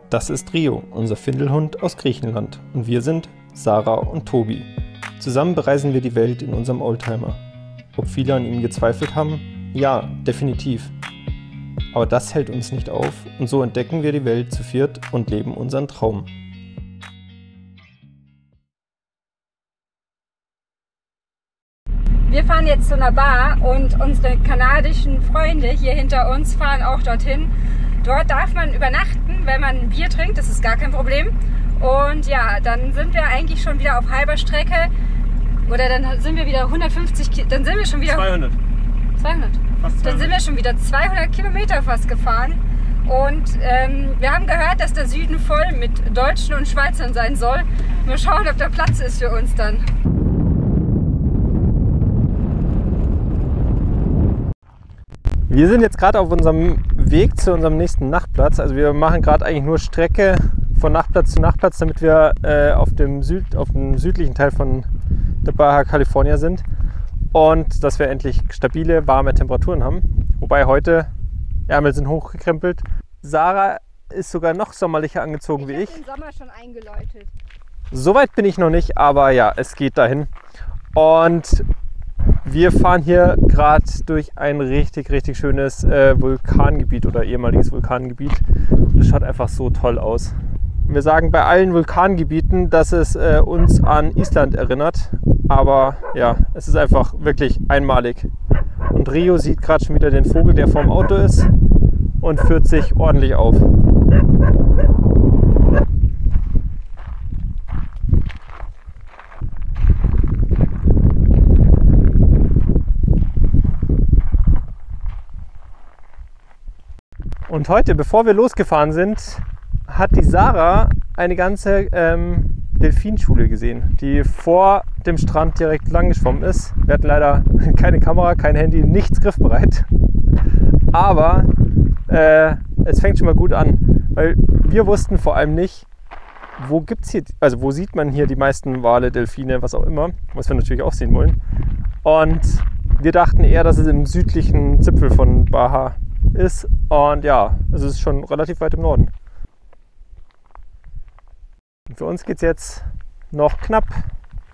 Das ist Rio, unser Findelhund aus Griechenland, und wir sind Sarah und Tobi. Zusammen bereisen wir die Welt in unserem Oldtimer. Ob viele an ihm gezweifelt haben? Ja, definitiv. Aber das hält uns nicht auf, und so entdecken wir die Welt zu viert und leben unseren Traum. Wir fahren jetzt zu einer Bar und unsere kanadischen Freunde hier hinter uns fahren auch dorthin. Dort darf man übernachten, wenn man ein Bier trinkt, das ist gar kein Problem. Und ja, dann sind wir eigentlich schon wieder auf halber Strecke. Oder dann sind wir wieder 150, dann sind wir schon wieder... 200. 200? Fast 200. Dann sind wir schon wieder 200 Kilometer fast gefahren. Und wir haben gehört, dass der Süden voll mit Deutschen und Schweizern sein soll. Mal schauen, ob da Platz ist für uns dann. Wir sind jetzt gerade auf unserem Weg zu unserem nächsten Nachtplatz. Also wir machen gerade eigentlich nur Strecke von Nachtplatz zu Nachtplatz, damit wir auf dem südlichen Teil von der Baja California sind und dass wir endlich stabile, warme Temperaturen haben. Wobei heute Ärmel sind hochgekrempelt. Sarah ist sogar noch sommerlicher angezogen wie ich. Ich habe den Sommer schon eingeläutet. Soweit bin ich noch nicht, aber ja, es geht dahin. Und wir fahren hier gerade durch ein richtig schönes Vulkangebiet oder ehemaliges Vulkangebiet. Das schaut einfach so toll aus. Wir sagen bei allen Vulkangebieten, dass es uns an Island erinnert. Aber ja, es ist einfach wirklich einmalig. Und Rio sieht gerade schon wieder den Vogel, der vorm Auto ist, und führt sich ordentlich auf. Und heute, bevor wir losgefahren sind, hat die Sarah eine ganze Delfinschule gesehen, die vor dem Strand direkt lang geschwommen ist. Wir hatten leider keine Kamera, kein Handy, nichts griffbereit. Aber es fängt schon mal gut an, weil wir wussten vor allem nicht, wo sieht man hier die meisten Wale, Delfine, was auch immer, was wir natürlich auch sehen wollen. Und wir dachten eher, dass es im südlichen Zipfel von Baja ist, und ja, es ist schon relativ weit im Norden. Und für uns geht es jetzt noch knapp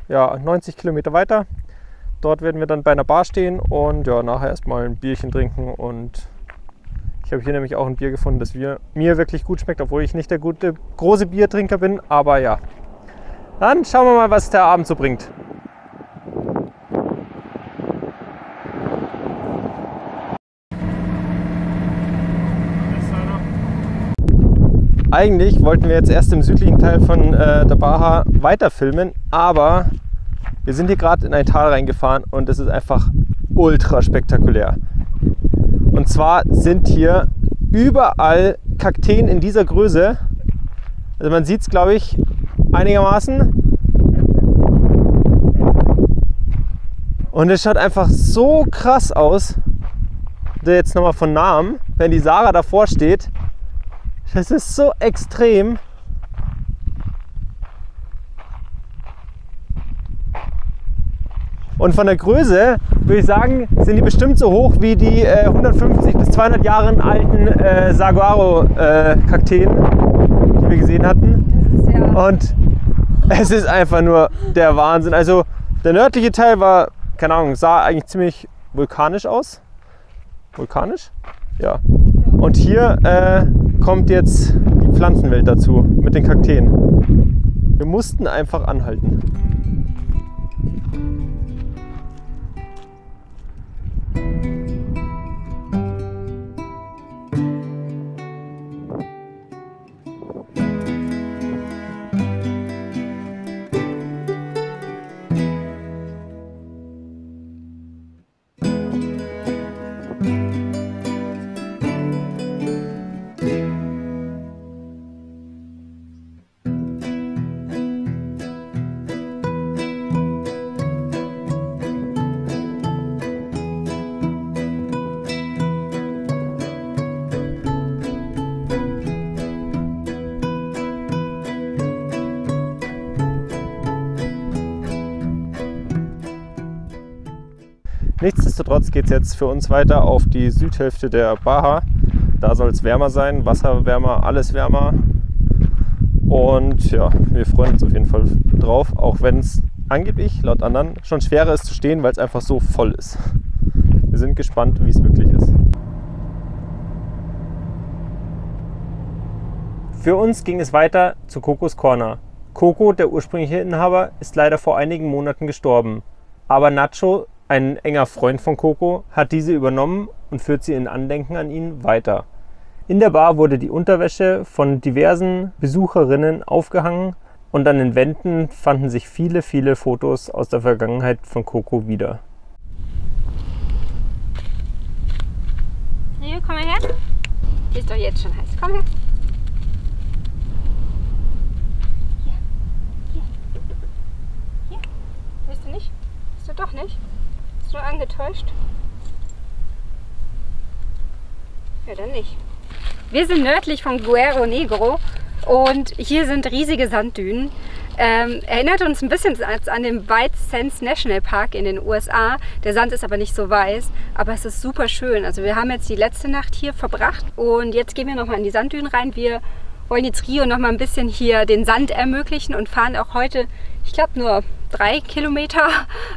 90 Kilometer weiter. Dort werden wir dann bei einer Bar stehen und ja, nachher erstmal ein Bierchen trinken. Und ich habe hier nämlich auch ein Bier gefunden, das mir wirklich gut schmeckt, obwohl ich nicht der große Biertrinker bin, aber ja. Dann schauen wir mal, was der Abend so bringt. Eigentlich wollten wir jetzt erst im südlichen Teil von der Baja weiter filmen, aber wir sind hier gerade in ein Tal reingefahren und es ist einfach ultra spektakulär. Und zwar sind hier überall Kakteen in dieser Größe. Also man sieht es, glaube ich, einigermaßen. Und es schaut einfach so krass aus. Jetzt nochmal von nahem, wenn die Sarah davor steht. Das ist so extrem. Und von der Größe würde ich sagen, sind die bestimmt so hoch wie die 150 bis 200 Jahre alten Saguaro-Kakteen, die wir gesehen hatten. Und es ist einfach nur der Wahnsinn. Also der nördliche Teil war, keine Ahnung, sah eigentlich ziemlich vulkanisch aus. Vulkanisch? Ja. Und hier kommt jetzt die Pflanzenwelt dazu mit den Kakteen. Wir mussten einfach anhalten. Nichtsdestotrotz geht es jetzt für uns weiter auf die Südhälfte der Baja. Da soll es wärmer sein, Wasser wärmer, alles wärmer. Und ja, wir freuen uns auf jeden Fall drauf, auch wenn es angeblich laut anderen schon schwerer ist zu stehen, weil es einfach so voll ist. Wir sind gespannt, wie es wirklich ist. Für uns ging es weiter zu Cocos Corner. Coco, der ursprüngliche Inhaber, ist leider vor einigen Monaten gestorben. Aber Nacho, ein enger Freund von Coco, hat diese übernommen und führt sie in Andenken an ihn weiter. In der Bar wurde die Unterwäsche von diversen Besucherinnen aufgehangen und an den Wänden fanden sich viele, viele Fotos aus der Vergangenheit von Coco wieder. Rio, komm mal her. Hier ist doch jetzt schon heiß. Komm her. Hier. Willst du nicht? Bist du doch nicht? Bist du angetäuscht? Ja, dann nicht. Wir sind nördlich von Guerrero Negro und hier sind riesige Sanddünen. Erinnert uns ein bisschen an den White Sands National Park in den USA. Der Sand ist aber nicht so weiß, aber es ist super schön. Also wir haben jetzt die letzte Nacht hier verbracht und jetzt gehen wir nochmal in die Sanddünen rein. Wir wollen jetzt Rio noch mal ein bisschen hier den Sand ermöglichen und fahren auch heute, ich glaube, nur 3 Kilometer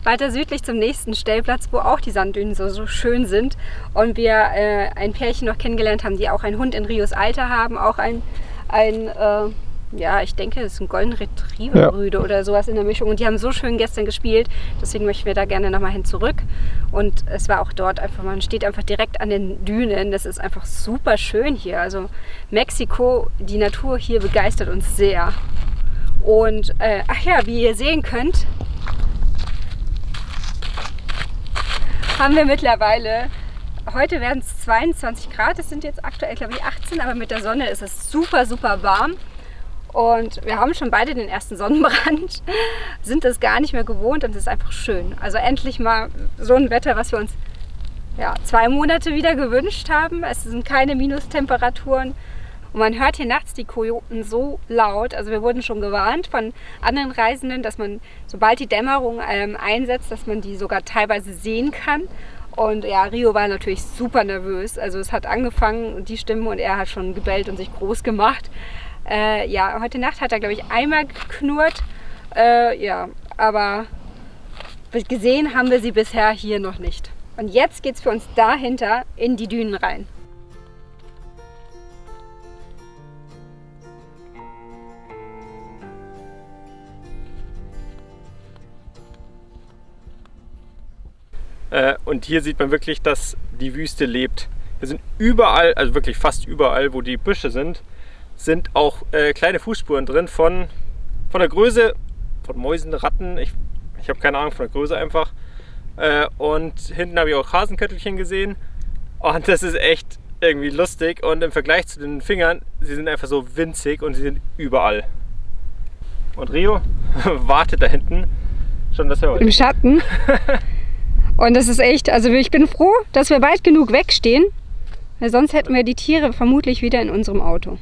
weiter südlich zum nächsten Stellplatz, wo auch die Sanddünen so schön sind. Und wir ein Pärchen noch kennengelernt haben, die auch einen Hund in Rios Alter haben, auch ja, ich denke, es ist ein Golden Retriever-Rüde oder sowas in der Mischung. Und die haben so schön gestern gespielt, deswegen möchten wir da gerne nochmal hin zurück. Und es war auch dort einfach, man steht einfach direkt an den Dünen. Das ist einfach super schön hier. Also Mexiko, die Natur hier begeistert uns sehr. Und ach ja, wie ihr sehen könnt, haben wir mittlerweile, heute werden es 22 Grad, es sind jetzt aktuell glaube ich 18, aber mit der Sonne ist es super, super warm. Und wir haben schon beide den ersten Sonnenbrand, sind das gar nicht mehr gewohnt und es ist einfach schön. Also endlich mal so ein Wetter, was wir uns 2 Monate wieder gewünscht haben. Es sind keine Minustemperaturen und man hört hier nachts die Kojoten so laut. Also wir wurden schon gewarnt von anderen Reisenden, dass man, sobald die Dämmerung einsetzt, dass man die sogar teilweise sehen kann. Und ja, Rio war natürlich super nervös. Also es hat angefangen, die Stimme, und er hat schon gebellt und sich groß gemacht. Ja, heute Nacht hat er, glaube ich, einmal geknurrt. Ja, aber gesehen haben wir sie bisher hier noch nicht. Und jetzt geht es für uns dahinter in die Dünen rein. Und hier sieht man wirklich, dass die Wüste lebt. Wir sind überall, also wirklich fast überall, wo die Büsche sind auch kleine Fußspuren drin von der Größe, von Mäusen, Ratten, ich habe keine Ahnung, von der Größe einfach. Und hinten habe ich auch Hasenköttelchen gesehen und das ist echt irgendwie lustig, und im Vergleich zu den Fingern, sie sind einfach so winzig und sie sind überall. Und Rio wartet da hinten schon, das im Schatten. Und das ist echt, also ich bin froh, dass wir weit genug wegstehen, weil sonst hätten wir die Tiere vermutlich wieder in unserem Auto.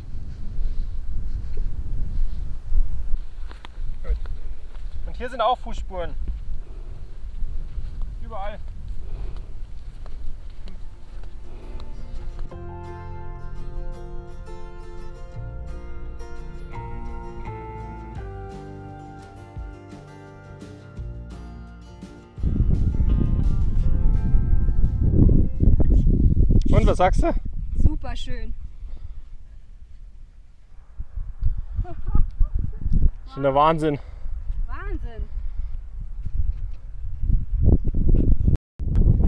Und hier sind auch Fußspuren. Überall. Und was sagst du? Super schön. Schon der Wahnsinn. Wahnsinn.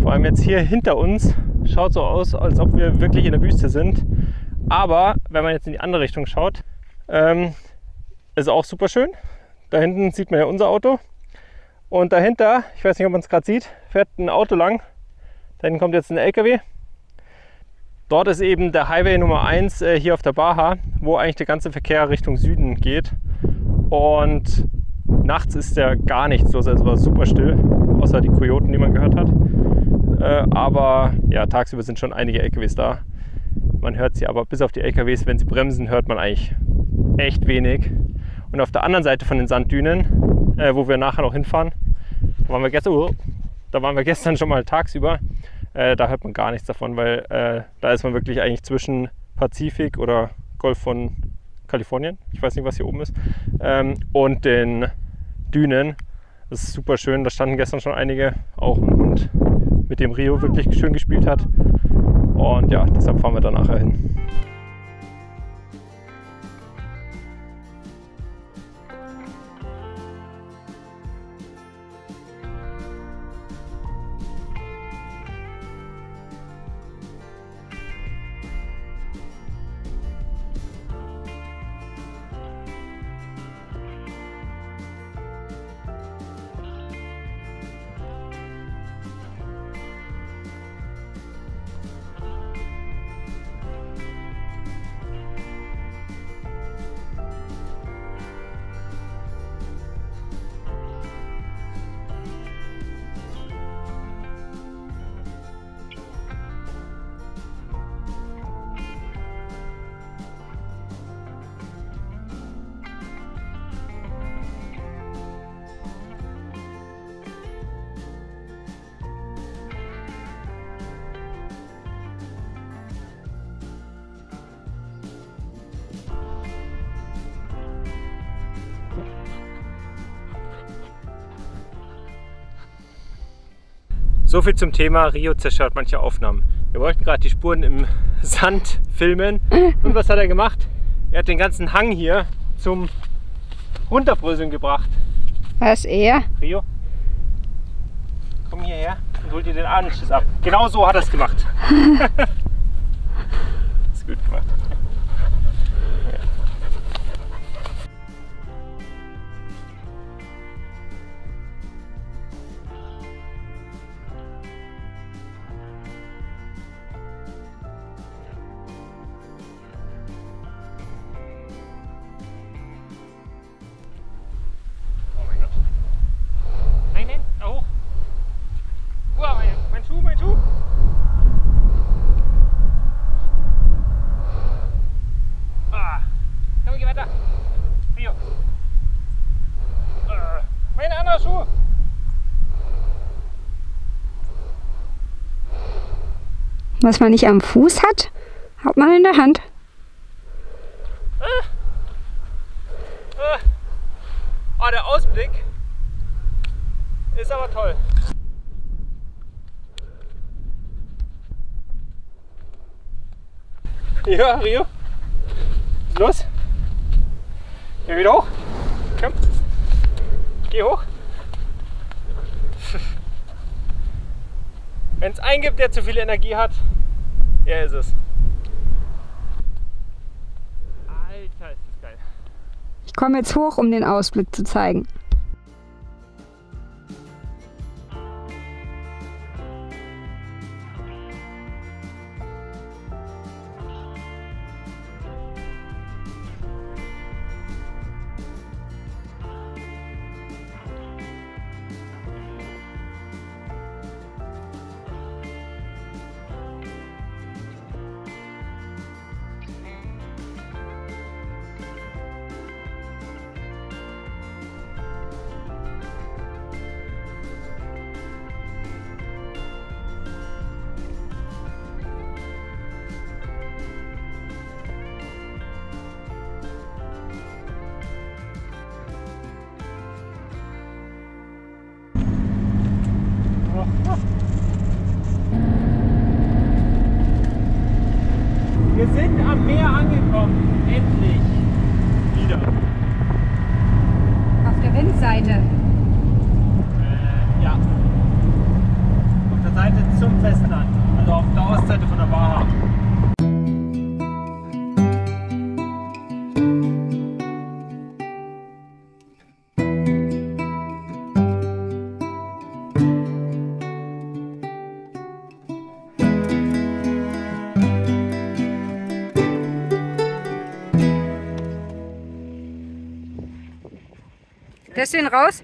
Vor allem jetzt hier hinter uns schaut so aus, als ob wir wirklich in der Wüste sind. Aber wenn man jetzt in die andere Richtung schaut, ist auch super schön. Da hinten sieht man ja unser Auto. Und dahinter, ich weiß nicht, ob man es gerade sieht, fährt ein Auto lang. Da hinten kommt jetzt ein LKW. Dort ist eben der Highway Nummer 1 hier auf der Baja, wo eigentlich der ganze Verkehr Richtung Süden geht. Und nachts ist ja gar nichts los, also war super still, außer die Kojoten, die man gehört hat. Aber ja, tagsüber sind schon einige LKWs da. Man hört sie aber, bis auf die LKWs, wenn sie bremsen, hört man eigentlich echt wenig. Und auf der anderen Seite von den Sanddünen, wo wir nachher noch hinfahren, da waren wir gestern schon mal tagsüber. Da hört man gar nichts davon, weil da ist man wirklich eigentlich zwischen Pazifik oder Golf von Kalifornien. Ich weiß nicht, was hier oben ist. Und den Dünen. Das ist super schön. Da standen gestern schon einige. Auch ein Hund, mit dem Rio wirklich schön gespielt hat. Und ja, deshalb fahren wir da nachher hin. So viel zum Thema Rio zerstört manche Aufnahmen. Wir wollten gerade die Spuren im Sand filmen. Und was hat er gemacht? Er hat den ganzen Hang hier zum Runterbröseln gebracht. Was, er? Rio, komm hierher und hol dir den Anschluss ab. Genau so hat er es gemacht. Ist gut gemacht. Mein Schuh! Ah, komm, geh weiter! Rio! Mein anderer Schuh! Was man nicht am Fuß hat, hat man in der Hand. Oh, der Ausblick ist aber toll. Ja, Rio. Was ist los? Geh wieder hoch. Komm. Geh hoch. Wenn es einen gibt, der zu viel Energie hat, er ist es. Alter, ist das geil. Ich komme jetzt hoch, um den Ausblick zu zeigen. Wir sind am Meer angekommen, endlich wieder. Auf der Windseite. Ja. Auf der Seite zum Festland, also auf der Ostseite von der Baja. Lässt du ihn raus?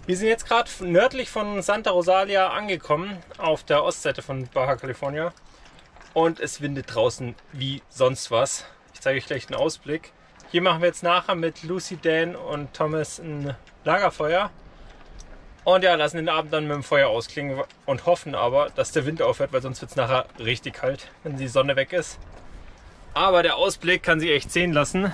Wir sind jetzt gerade nördlich von Santa Rosalia angekommen, auf der Ostseite von Baja California. Und es windet draußen wie sonst was. Ich zeige euch gleich den Ausblick. Hier machen wir jetzt nachher mit Lucy, Dan und Thomas ein Lagerfeuer. Und ja, lassen den Abend dann mit dem Feuer ausklingen und hoffen aber, dass der Wind aufhört, weil sonst wird es nachher richtig kalt, wenn die Sonne weg ist. Aber der Ausblick kann sich echt sehen lassen.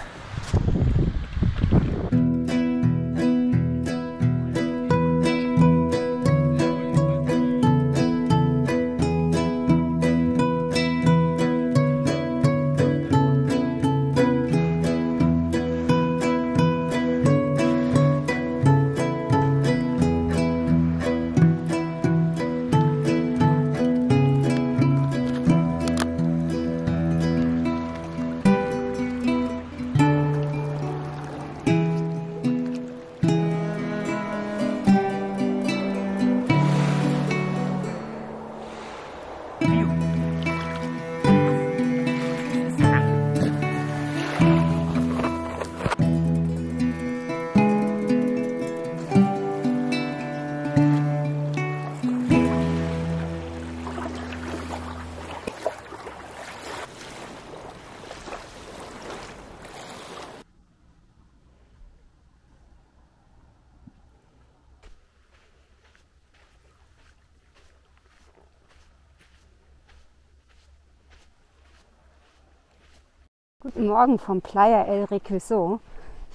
Guten Morgen vom Playa El Requesó.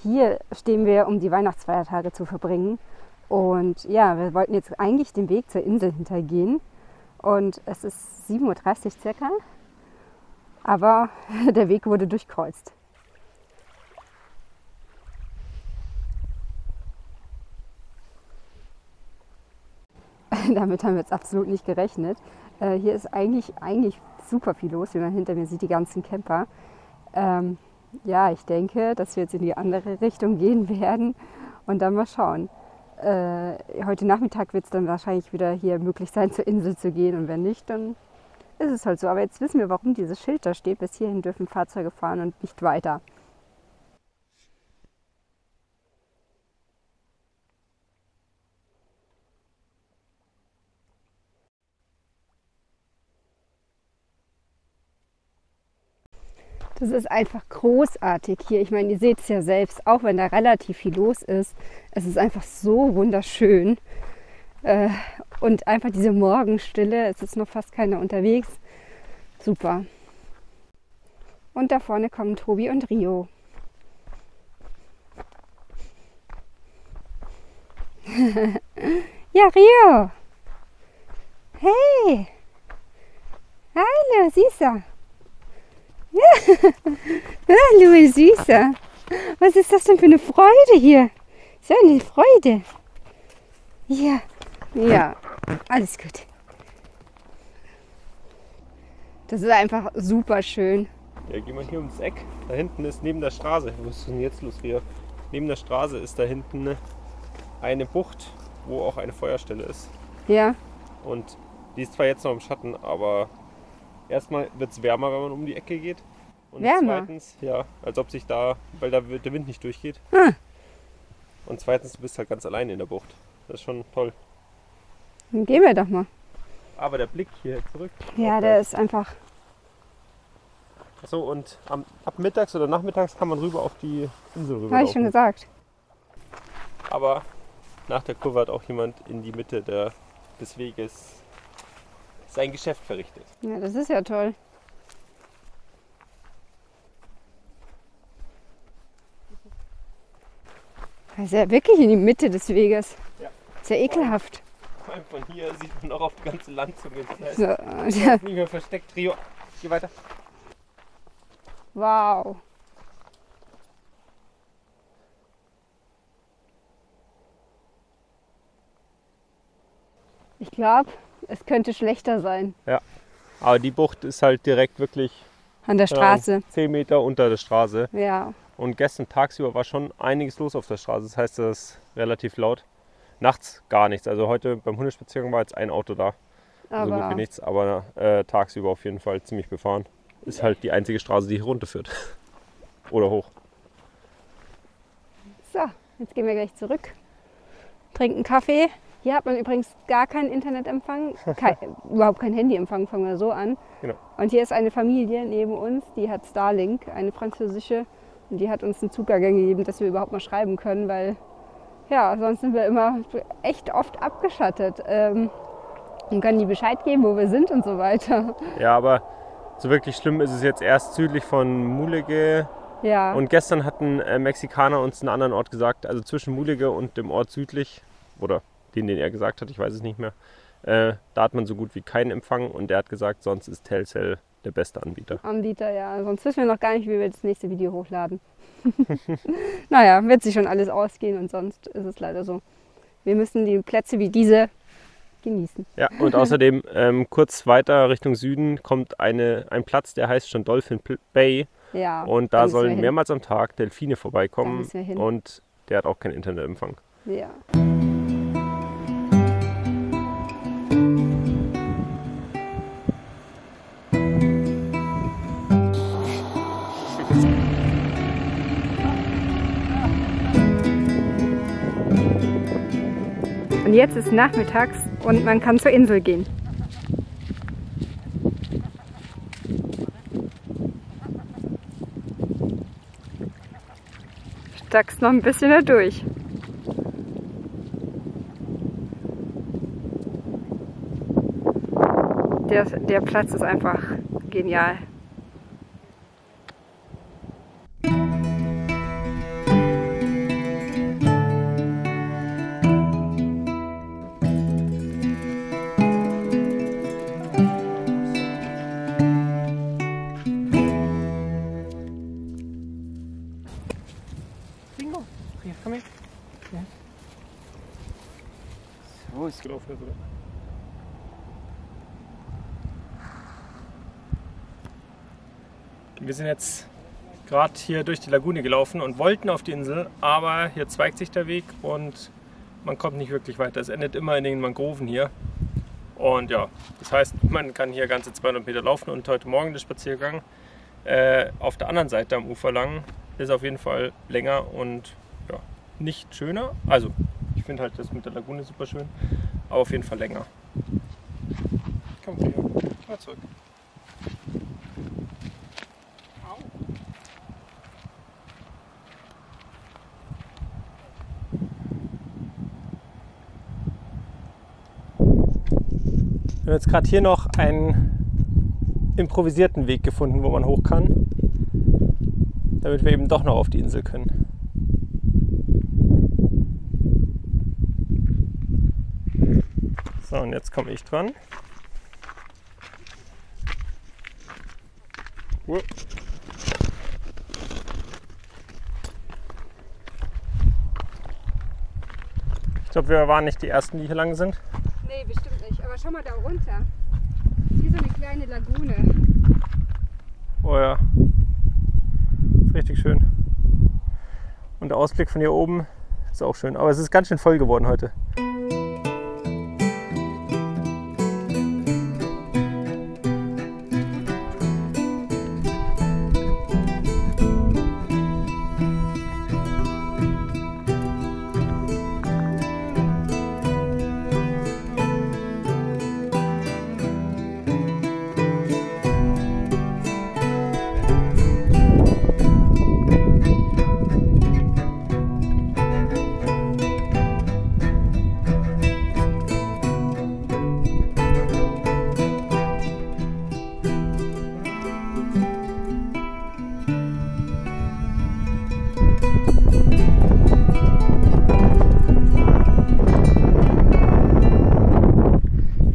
Hier stehen wir, um die Weihnachtsfeiertage zu verbringen. Und ja, wir wollten jetzt eigentlich den Weg zur Insel hintergehen. Und es ist 7:30 Uhr circa. Aber der Weg wurde durchkreuzt. Damit haben wir jetzt absolut nicht gerechnet. Hier ist eigentlich super viel los, wie man hinter mir sieht, die ganzen Camper. Ja, ich denke, dass wir jetzt in die andere Richtung gehen werden und dann mal schauen. Heute Nachmittag wird es dann wahrscheinlich wieder hier möglich sein, zur Insel zu gehen, und wenn nicht, dann ist es halt so. Aber jetzt wissen wir, warum dieses Schild da steht. Bis hierhin dürfen Fahrzeuge fahren und nicht weiter. Das ist einfach großartig hier. Ich meine, ihr seht es ja selbst, auch wenn da relativ viel los ist. Es ist einfach so wunderschön. Und einfach diese Morgenstille. Es ist noch fast keiner unterwegs. Super. Und da vorne kommen Tobi und Rio. Ja, Rio. Hey. Hallo, Süßer. Ja. Hallo, ihr Süßer. Was ist das denn für eine Freude hier? So eine Freude. Ja, ja, alles gut. Das ist einfach super schön. Ja, gehen wir hier ums Eck. Da hinten ist neben der Straße. Was ist denn jetzt los, Ria? Neben der Straße ist da hinten eine Bucht, wo auch eine Feuerstelle ist. Ja. Und die ist zwar jetzt noch im Schatten, aber erstmal wird es wärmer, wenn man um die Ecke geht. Und wärmer? Zweitens, ja, als ob sich da, weil da der Wind nicht durchgeht. Und zweitens, du bist halt ganz allein in der Bucht. Das ist schon toll. Dann gehen wir doch mal. Aber der Blick hier zurück. Ja, der ist einfach... Achso, und ab mittags oder nachmittags kann man rüber auf die Insel rüber. Habe ich schon gesagt. Aber nach der Kurve hat auch jemand in die Mitte des Weges sein Geschäft verrichtet. Ja, das ist ja toll. Das ist ja wirklich in die Mitte des Weges. Ja. Ist ja ekelhaft. Vor allem von hier sieht man auch auf die ganze Landzunge. Das heißt, So, ist ja. nicht mehr versteckt. Rio, geh weiter. Wow. Ich glaube, es könnte schlechter sein. Ja, aber die Bucht ist halt direkt wirklich An der Straße. 10 Meter unter der Straße. Ja. Und gestern tagsüber war schon einiges los auf der Straße. Das heißt, das ist relativ laut. Nachts gar nichts. Also heute beim Hundespaziergang war jetzt ein Auto da. So gut wie nichts, aber tagsüber auf jeden Fall ziemlich befahren. Ist halt die einzige Straße, die hier runterführt. Oder hoch. So, jetzt gehen wir gleich zurück. Trinken Kaffee. Hier hat man übrigens gar keinen Internetempfang, überhaupt kein Handyempfang, fangen wir so an. Genau. Und hier ist eine Familie neben uns, die hat Starlink, eine französische. Und die hat uns einen Zugang gegeben, dass wir überhaupt mal schreiben können, weil Ja, sonst sind wir immer echt oft abgeschattet und können die Bescheid geben, wo wir sind und so weiter. Ja, aber so wirklich schlimm ist es jetzt erst südlich von Mulegé. Ja. Und gestern hat ein Mexikaner uns einen anderen Ort gesagt, also zwischen Mulegé und dem Ort südlich, oder den er gesagt hat, ich weiß es nicht mehr, da hat man so gut wie keinen Empfang und der hat gesagt, sonst ist Telcel der beste Anbieter. Ja. Sonst wissen wir noch gar nicht, wie wir das nächste Video hochladen. Naja, wird sich schon alles ausgehen und sonst ist es leider so. Wir müssen die Plätze wie diese genießen. Ja, und außerdem kurz weiter Richtung Süden kommt ein Platz, der heißt schon Dolphin Bay. Ja, und da sollen mehrmals am Tag Delfine vorbeikommen und der hat auch keinen Internetempfang. Ja. Und jetzt ist nachmittags und man kann zur Insel gehen. Steigst noch ein bisschen da durch. Der Platz ist einfach genial. So ist gelaufen. Wir sind jetzt gerade hier durch die Lagune gelaufen und wollten auf die Insel, aber hier zweigt sich der Weg und man kommt nicht wirklich weiter. Es endet immer in den Mangroven hier. Und ja, das heißt, man kann hier ganze 200 Meter laufen und heute Morgen der Spaziergang auf der anderen Seite am Ufer lang ist auf jeden Fall länger und ja, nicht schöner. Also ich finde halt das mit der Lagune super schön, aber auf jeden Fall länger. Komm hier, mal zurück. Wir haben jetzt gerade hier noch einen improvisierten Weg gefunden, wo man hoch kann, damit wir eben doch noch auf die Insel können. So, und jetzt komme ich dran. Ich glaube, wir waren nicht die Ersten, die hier lang sind. Nee, bestimmt nicht. Aber schau mal da runter. Wie so eine kleine Lagune. Oh ja. Ist richtig schön. Und der Ausblick von hier oben ist auch schön. Aber es ist ganz schön voll geworden heute.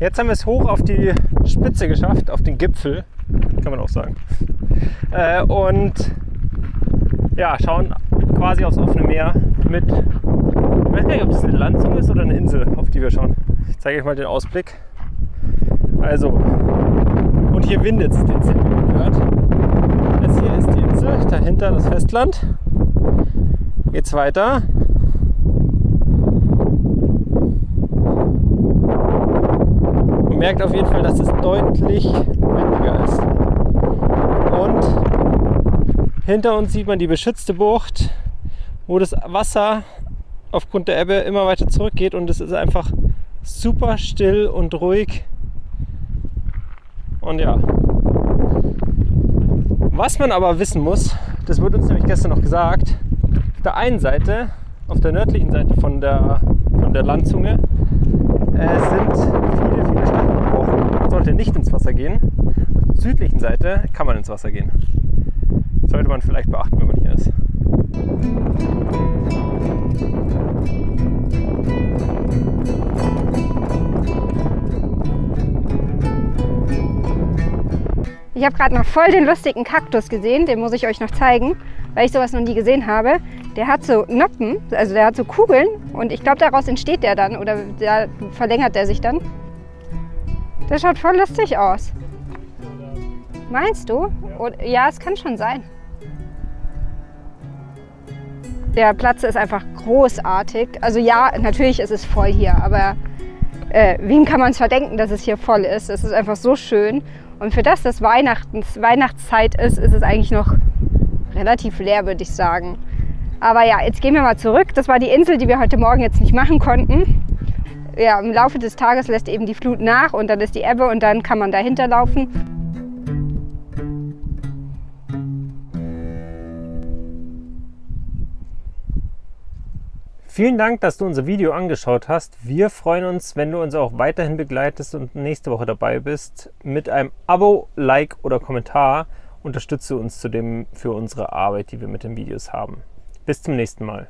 Jetzt haben wir es hoch auf die Spitze geschafft, auf den Gipfel, kann man auch sagen. Und ja, schauen quasi aufs offene Meer mit, ich weiß gar nicht, ob das eine Landzunge ist oder eine Insel, auf die wir schauen. Ich zeige euch mal den Ausblick. Also, und hier windet es den Sinn, wie man hört. Das hier ist die Insel, dahinter das Festland. Geht's weiter. Man merkt auf jeden Fall, dass es deutlich windiger ist. Und hinter uns sieht man die beschützte Bucht, wo das Wasser aufgrund der Ebbe immer weiter zurückgeht und es ist einfach super still und ruhig. Und ja, was man aber wissen muss, das wurde uns nämlich gestern noch gesagt, auf der einen Seite auf der nördlichen Seite von der Landzunge sind viele Steine gebrochen. Man sollte nicht ins Wasser gehen. Auf der südlichen Seite kann man ins Wasser gehen. Sollte man vielleicht beachten, wenn man hier ist. Ich habe gerade noch voll den lustigen Kaktus gesehen, den muss ich euch noch zeigen, weil ich sowas noch nie gesehen habe. Der hat so Noppen, also der hat so Kugeln und ich glaube daraus entsteht der dann oder da verlängert der sich dann. Der schaut voll lustig aus. Meinst du? Ja, es kann schon sein. Der Platz ist einfach großartig. Also ja, natürlich ist es voll hier, aber wem kann man es verdenken, dass es hier voll ist? Es ist einfach so schön. Und für das, dass Weihnachtszeit ist, ist es eigentlich noch relativ leer, würde ich sagen. Aber ja, jetzt gehen wir mal zurück. Das war die Insel, die wir heute Morgen jetzt nicht machen konnten. Ja, im Laufe des Tages lässt eben die Flut nach und dann ist die Ebbe und dann kann man dahinter laufen. Vielen Dank, dass du unser Video angeschaut hast. Wir freuen uns, wenn du uns auch weiterhin begleitest und nächste Woche dabei bist. Mit einem Abo, Like oder Kommentar unterstütze uns zudem für unsere Arbeit, die wir mit den Videos haben. Bis zum nächsten Mal.